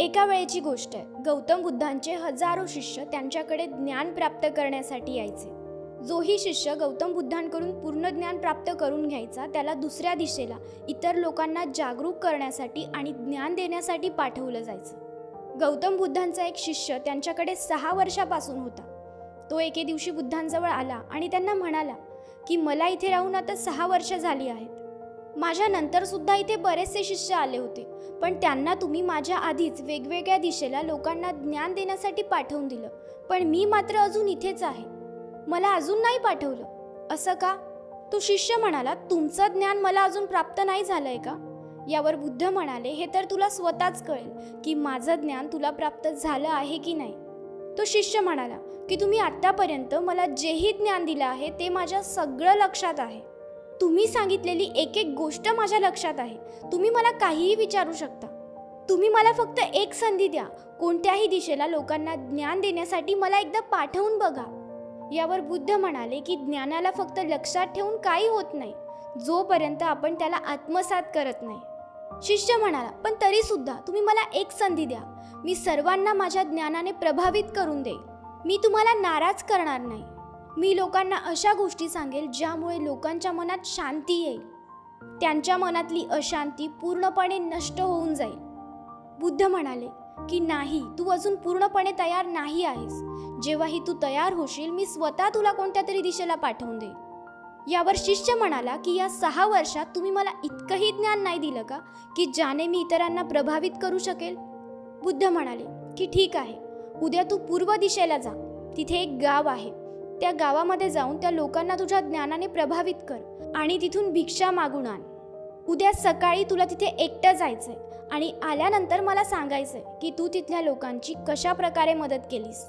एका वेळेची गोष्ट आहे. गौतम बुद्धांचे हजारो शिष्य त्यांच्याकडे ज्ञान प्राप्त करण्यासाठी यायचे. जोही शिष्य गौतम बुद्धांकडून पूर्ण ज्ञान प्राप्त करून घ्यायचा त्याला दुसऱ्या दिशेला इतर लोकांना जागरूक करण्यासाठी आणि ज्ञान देण्यासाठी पाठवलं जायचं. गौतम बुद्धांचा एक शिष्य त्यांच्याकडे 6 वर्षापासून होता. तो एके दिवशी बुद्धांजवळ आला आणि त्यांना म्हणाला की मला इथे राहून आता 6 वर्ष झाली आहेत. माझ्या नंतर सुद्धा इथे बरेचसे शिष्य आले होते, पण त्यांना तुम्ही माझ्या आधीच वेगवेगळ्या दिशेला लोकांना ज्ञान देण्यासाठी पाठवून दिलं, पण मी मात्र अजून इथेच आहे. मला अजून नाही पाठवलं, असं का? तो शिष्य म्हणाला, तुमचं ज्ञान मला अजून प्राप्त नाही झालंय का? यावर बुद्ध म्हणाले, हे तर तुला स्वतःच कळेल की माझं ज्ञान तुला प्राप्त झालं आहे की नाही. तो शिष्य म्हणाला की तुम्ही आतापर्यंत मला जेही ज्ञान दिलं आहे ते माझ्या सगळं लक्षात आहे. तुम्ही सांगितलेली एक एक गोष्ट माझ्या लक्षात आहे. तुम्ही मला काहीही विचारू शकता. तुम्ही मला फक्त एक संधी द्या. कोणत्याही दिशेला लोकांना ज्ञान देण्यासाठी मला एकदा पाठवून बघा. यावर बुद्ध म्हणाले की ज्ञानाला फक्त लक्षात ठेवून काही होत नाही जोपर्यंत आपण त्याला आत्मसात करत नाही. शिष्य म्हणाला, पण तरी सुद्धा तुम्ही मला एक संधी द्या. मी सर्वांना माझ्या ज्ञानाने प्रभावित करून देईल. मी तुम्हाला नाराज करणार नाही. मी लोकांना अशा गोष्टी सांगेल ज्यामुळे लोकांच्या मनात शांती येईल. त्यांच्या मनातली अशांती पूर्णपणे नष्ट होऊन जाईल. बुद्ध म्हणाले की नाही, तू अजून पूर्णपणे तयार नाही आहेस. जेव्हाही तू तयार होशील मी स्वतः तुला कोणत्या तरी दिशेला पाठवून देईल. यावर शिष्य म्हणाला की या 6 वर्षात तुम्ही मला इतकंही ज्ञान नाही दिलं का की ज्याने मी इतरांना प्रभावित करू शकेल? बुद्ध म्हणाले की ठीक आहे, उद्या तू पूर्व दिशेला जा. तिथे एक गाव आहे. त्या गावामध्ये जाऊन त्या लोकांना तुझ्या ज्ञानाने प्रभावित कर आणि तिथून भिक्षा मागून आण. उद्या सकाळी तुला तिथे एकटं जायचंय आणि आल्यानंतर मला सांगायचंय की तू तिथल्या लोकांची कशा प्रकारे मदत केलीस.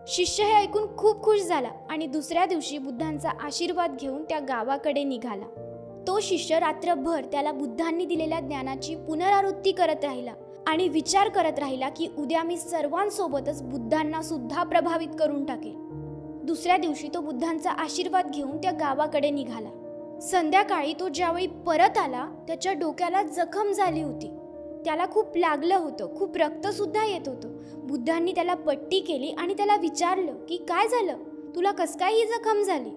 शिष्य हे ऐकून खूप खुश झाला आणि दुसऱ्या दिवशी बुद्धांचा आशीर्वाद घेऊन त्या गावाकडे निघाला. तो शिष्य रात्रभर त्याला बुद्धांनी दिलेल्या ज्ञानाची पुनरावृत्ती करत राहिला आणि विचार करत राहिला की उद्या मी सर्वांसोबतच बुद्धांना सुद्धा प्रभावित करून टाकेल. दुसऱ्या दिवशी तो बुद्धांचा आशीर्वाद घेऊन त्या गावाकडे निघाला. संध्याकाळी तो ज्यावेळी परत आला त्याच्या डोक्याला जखम झाली होती. त्याला खूप लागलं होतं, खूप रक्त सुद्धा येत होतं. बुद्धांनी त्याला पट्टी केली आणि त्याला विचारलं की काय झालं, तुला कस काय ही जखम झाली?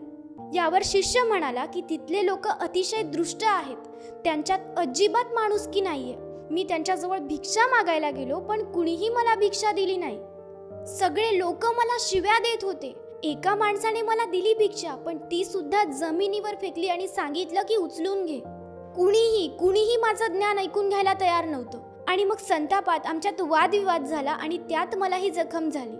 यावर शिष्य म्हणाला की तिथले लोक अतिशय दृष्ट आहेत. त्यांच्यात अजिबात माणुसकी नाहीये. मी त्यांच्याजवळ भिक्षा मागायला गेलो पण कुणीही मला भिक्षा दिली नाही. सगळे लोक मला शिव्या देत होते. एका माणसाने मला दिली भिक्षा, पण ती सुद्धा जमिनीवर फेकली आणि सांगितलं की उचलून घे. कुणीही माझं ज्ञान ऐकून घ्यायला तयार नव्हतं. आणि मग संतापात आमच्यात वादविवाद झाला आणि त्यात मला ही जखम झाली.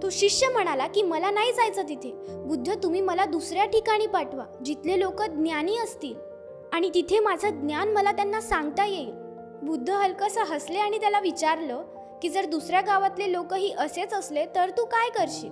तो शिष्य म्हणाला की मला नाही जायचं तिथे. बुद्ध, तुम्ही मला दुसऱ्या ठिकाणी पाठवा जिथले लोक ज्ञानी असतील आणि तिथे माझं ज्ञान मला त्यांना सांगता येईल. बुद्ध हलकसं हसले आणि त्याला विचारलं की जर दुसऱ्या गावातले लोकही असेच असले तर तू काय करशील?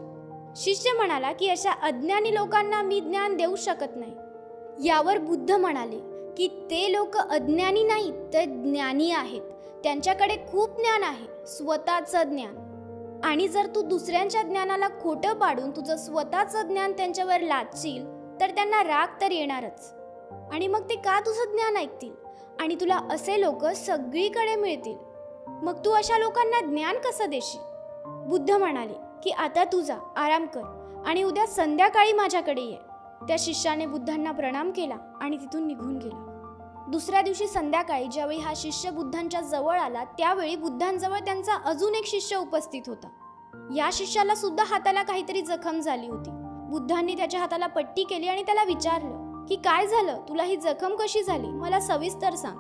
शिष्य म्हणाला की अशा अज्ञानी लोकांना मी ज्ञान देऊ शकत नाही. यावर बुद्ध म्हणाले की ते लोक अज्ञानी नाहीत तर ज्ञानी आहेत. त्यांच्याकडे खूप ज्ञान आहे, स्वतःचं ज्ञान. आणि जर तू दुसऱ्यांच्या ज्ञानाला खोटं पाडून तुझं स्वतःचं ज्ञान त्यांच्यावर लादशील तर त्यांना राग तर येणारच. आणि मग ते का तुझं ज्ञान ऐकतील? आणि तुला असे लोक सगळीकडे मिळतील. मग तू अशा लोकांना ज्ञान कसं देशील? बुद्ध म्हणाले की आता तू जा, आराम कर आणि उद्या संध्याकाळी माझ्याकडे ये. त्या शिष्याने बुद्धांना प्रणाम केला आणि तिथून निघून गेला. दुसऱ्या दिवशी संध्याकाळी ज्यावेळी हा शिष्य बुद्धांच्या जवळ आला त्यावेळी बुद्धांजवळ त्यांचा अजून एक शिष्य उपस्थित होता. या शिष्याला सुद्धा हाताला काहीतरी जखम झाली होती. बुद्धांनी त्याच्या हाताला पट्टी केली आणि त्याला विचारलं की काय झालं, तुला ही जखम कशी झाली, मला सविस्तर सांग.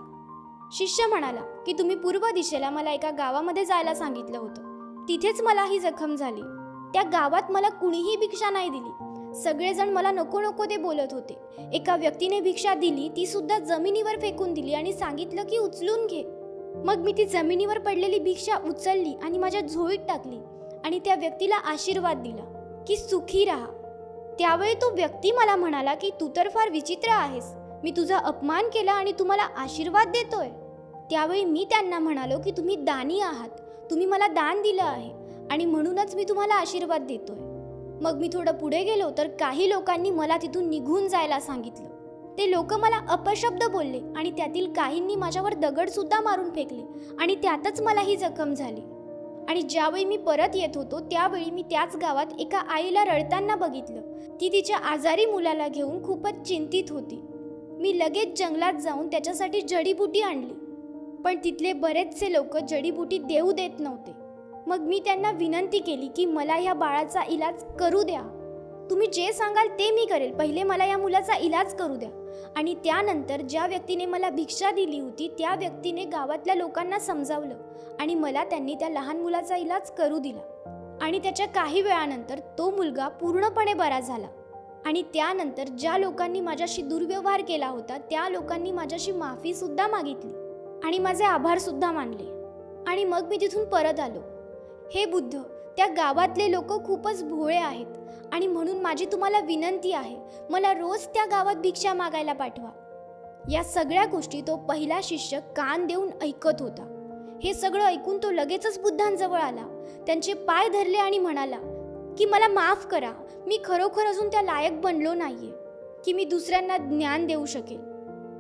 शिष्य म्हणाला की तुम्ही पूर्व दिशेला मला एका गावामध्ये जायला सांगितलं होतं. तिथेच मला ही जखम झाली. त्या गावात मला कुणीही भिक्षा नाही दिली. सगळेजण मला नको नको ते बोलत होते. एका व्यक्तीने भिक्षा दिली, ती सुद्धा जमिनीवर फेकून दिली आणि सांगितलं की उचलून घे. मग मी ती जमिनीवर पडलेली भिक्षा उचलली आणि माझ्या झोळीत टाकली आणि त्या व्यक्तीला आशीर्वाद दिला की सुखी राहा. त्यावेळी तो व्यक्ती मला म्हणाला की तू तर फार विचित्र आहेस. मी तुझा अपमान केला आणि तू मला आशीर्वाद देतोय. त्यावेळी मी त्यांना म्हणालो की तुम्ही दानी आहात. तुम्ही मला दान दिलं आहे आणि म्हणूनच मी तुम्हाला आशीर्वाद देतोय. मग मी थोडं पुढे गेलो तर काही लोकांनी मला तिथून निघून जायला सांगितलं. ते लोक मला अपशब्द बोलले आणि त्यातील काहींनी माझ्यावर दगड सुद्धा मारून फेकले आणि त्यातच मला ही जखम झाली. आणि ज्यावेळी मी परत येत होतो त्यावेळी मी त्याच गावात एका आईला रडताना बघितलं. ती तिच्या आजारी मुलाला घेऊन खूपच चिंतित होती. मी लगेच जंगलात जाऊन त्याच्यासाठी जडीबुटी आणली, पण तिथले बरेचसे लोक जडीबुटी देऊ देत नव्हते. मग मी त्यांना विनंती केली की मला ह्या बाळाचा इलाज करू द्या. तुम्ही जे सांगाल ते मी करेल, पहिले मला या मुलाचा इलाज करू द्या. आणि त्यानंतर ज्या व्यक्तीने मला भिक्षा दिली होती त्या व्यक्तीने गावातल्या लोकांना समजावलं आणि मला त्यांनी त्या लहान मुलाचा इलाज करू दिला. आणि त्याच्या काही वेळानंतर तो मुलगा पूर्णपणे बरा झाला. आणि त्यानंतर ज्या लोकांनी माझ्याशी दुर्व्यवहार केला होता त्या लोकांनी माझ्याशी माफीसुद्धा मागितली आणि माझे आभारसुद्धा मानले. आणि मग मी तिथून परत आलो. हे बुद्ध, त्या गावातले लोक खूपच भोळे आहेत आणि म्हणून माझी तुम्हाला विनंती आहे, मला रोज त्या गावात भिक्षा मागायला पाठवा. या सगळ्या गोष्टी तो पहिला शिष्य कान देऊन ऐकत होता. हे सगळं ऐकून तो लगेचच बुद्धांजवळ आला, त्यांचे पाय धरले आणि म्हणाला की मला माफ करा, मी खरोखर अजून त्या लायक बनलो नाहीये की मी दुसऱ्यांना ज्ञान देऊ शकेल.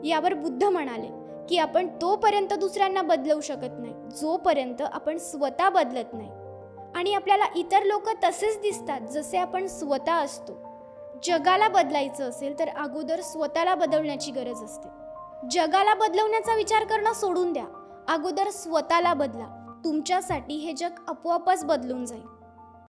यावर बुद्ध म्हणाले की आपण तोपर्यंत दुसऱ्यांना बदलवू शकत नाही जोपर्यंत आपण स्वतः बदलत नाही. आणि आपल्याला इतर लोक तसेच दिसतात जसे आपण स्वतः असतो. जगाला बदलायचं असेल तर अगोदर स्वतःला बदलण्याची गरज असते. जगाला बदलवण्याचा विचार करणं सोडून द्या, अगोदर स्वतःला बदला. तुमच्यासाठी हे जग आपोआपच बदलून जाईल.